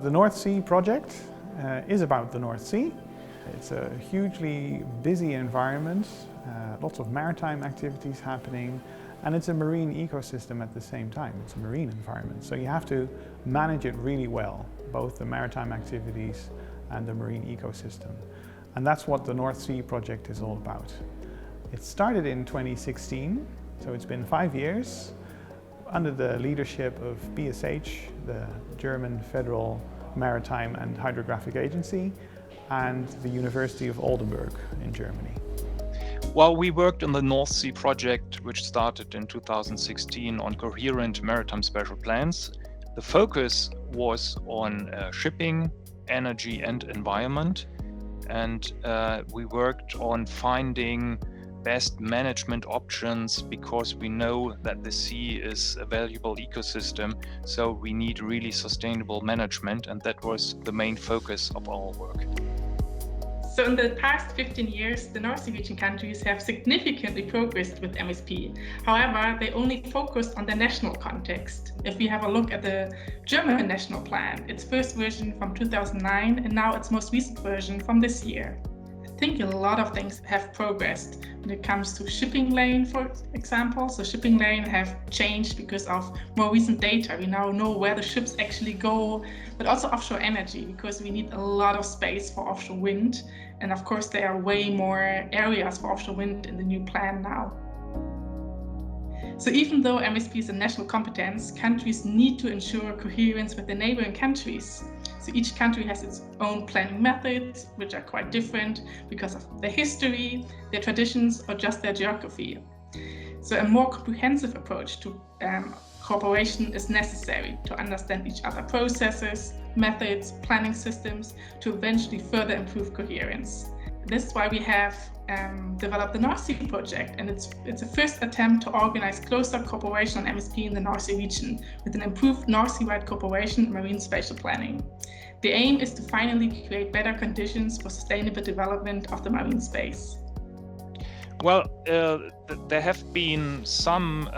The NorthSEE project is about the North Sea. It's a hugely busy environment, lots of maritime activities happening, and it's a marine ecosystem at the same time. It's a marine environment, so you have to manage it really well, both the maritime activities and the marine ecosystem. And that's what the NorthSEE project is all about. It started in 2016, so it's been 5 years, under the leadership of BSH, the German Federal Maritime and Hydrographic Agency, and the University of Oldenburg in Germany. Well, we worked on the NorthSEE project, which started in 2016 on coherent maritime spatial plans. The focus was on shipping, energy and environment, and we worked on finding best management options because we know that the sea is a valuable ecosystem, so we need really sustainable management, and that was the main focus of our work. So in the past 15 years, the North Sea region countries have significantly progressed with MSP. However, they only focused on the national context. If we have a look at the German national plan, its first version from 2009 and now its most recent version from this year. I think a lot of things have progressed when it comes to shipping lane, for example. So shipping lane have changed because of more recent data. We now know where the ships actually go, but also offshore energy, because we need a lot of space for offshore wind. And of course, there are way more areas for offshore wind in the new plan now. So even though MSP is a national competence, countries need to ensure coherence with the neighboring countries. So each country has its own planning methods, which are quite different because of their history, their traditions, or just their geography. So a more comprehensive approach to cooperation is necessary to understand each other's processes, methods, planning systems, to eventually further improve coherence. This is why we have developed the NorthSEE project, and it's a first attempt to organize closer cooperation on MSP in the North Sea region with an improved North Sea-wide cooperation in marine spatial planning. The aim is to finally create better conditions for sustainable development of the marine space. Well, there have been some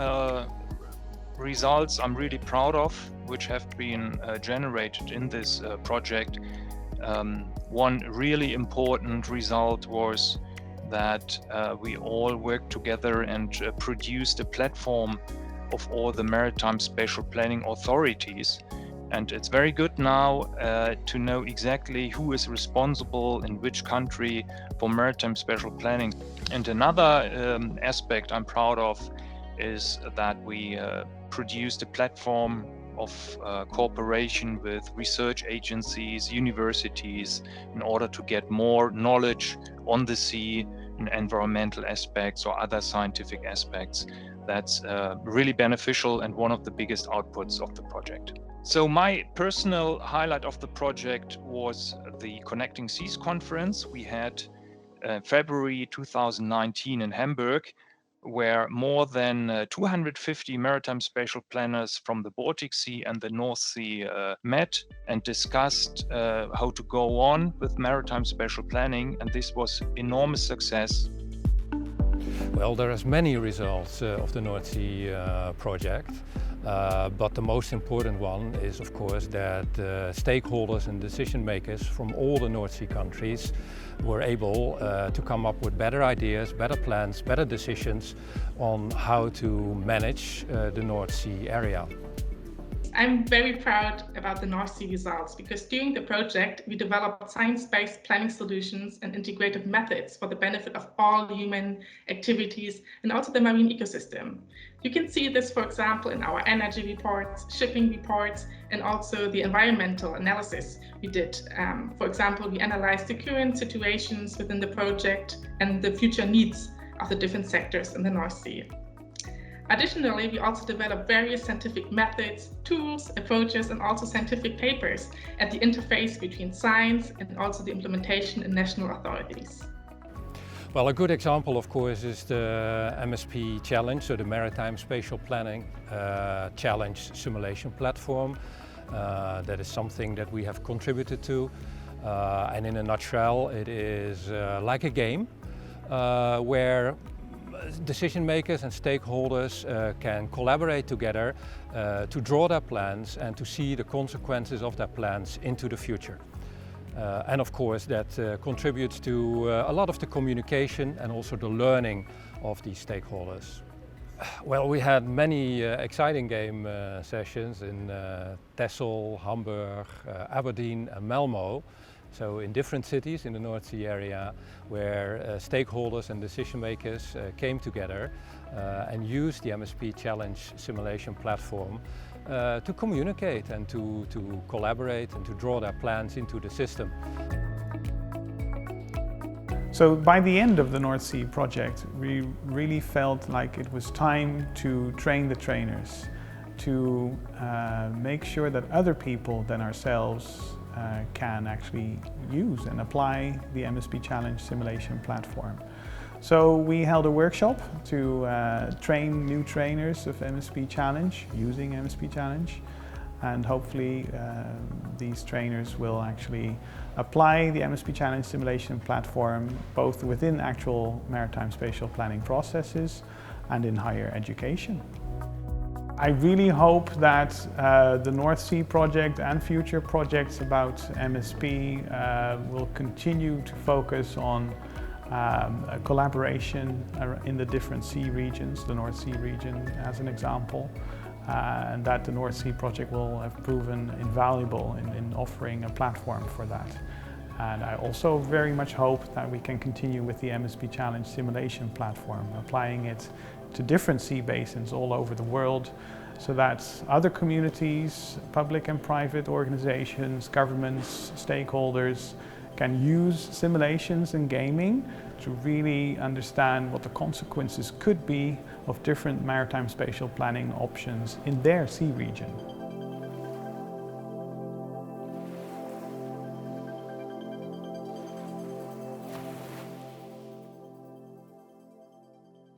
results I'm really proud of, which have been generated in this project. One really important result was that we all worked together and produced a platform of all the maritime spatial planning authorities. And it's very good now to know exactly who is responsible in which country for maritime spatial planning. And another aspect I'm proud of is that we produced a platform of cooperation with research agencies, universities, in order to get more knowledge on the sea and environmental aspects or other scientific aspects. That's really beneficial and one of the biggest outputs of the project. So my personal highlight of the project was the Connecting Seas conference we had February 2019 in Hamburg, where more than 250 maritime spatial planners from the Baltic Sea and the North Sea met and discussed how to go on with maritime spatial planning, and this was enormous success. Well, there are many results of the North Sea project, but the most important one is, of course, that stakeholders and decision makers from all the North Sea countries were able to come up with better ideas, better plans, better decisions on how to manage the North Sea area. I'm very proud about the North Sea results because during the project we developed science-based planning solutions and integrated methods for the benefit of all human activities and also the marine ecosystem. You can see this, for example, in our energy reports, shipping reports, and also the environmental analysis we did. For example, we analyzed the current situations within the project and the future needs of the different sectors in the North Sea. Additionally, we also developed various scientific methods, tools, approaches, and also scientific papers at the interface between science and also the implementation in national authorities. Well, a good example, of course, is the MSP Challenge, so the Maritime Spatial Planning Challenge Simulation Platform. That is something that we have contributed to. And in a nutshell, it is like a game where decision makers and stakeholders can collaborate together to draw their plans and to see the consequences of their plans into the future. And of course that contributes to a lot of the communication and also the learning of these stakeholders. Well, we had many exciting game sessions in Texel, Hamburg, Aberdeen and Malmo. So in different cities in the North Sea area where stakeholders and decision makers came together and used the MSP Challenge simulation platform to communicate and to collaborate and to draw their plans into the system. So by the end of the NorthSEE project, we really felt like it was time to train the trainers, to make sure that other people than ourselves can actually use and apply the MSP Challenge simulation platform. So we held a workshop to train new trainers of MSP Challenge using MSP Challenge, and hopefully these trainers will actually apply the MSP Challenge simulation platform both within actual maritime spatial planning processes and in higher education. I really hope that the NorthSEE project and future projects about MSP will continue to focus on collaboration in the different sea regions, the North Sea region as an example, and that the NorthSEE project will have proven invaluable in offering a platform for that. And I also very much hope that we can continue with the MSP Challenge simulation platform, applying it to different sea basins all over the world, so that other communities, public and private organizations, governments, stakeholders can use simulations and gaming to really understand what the consequences could be of different maritime spatial planning options in their sea region.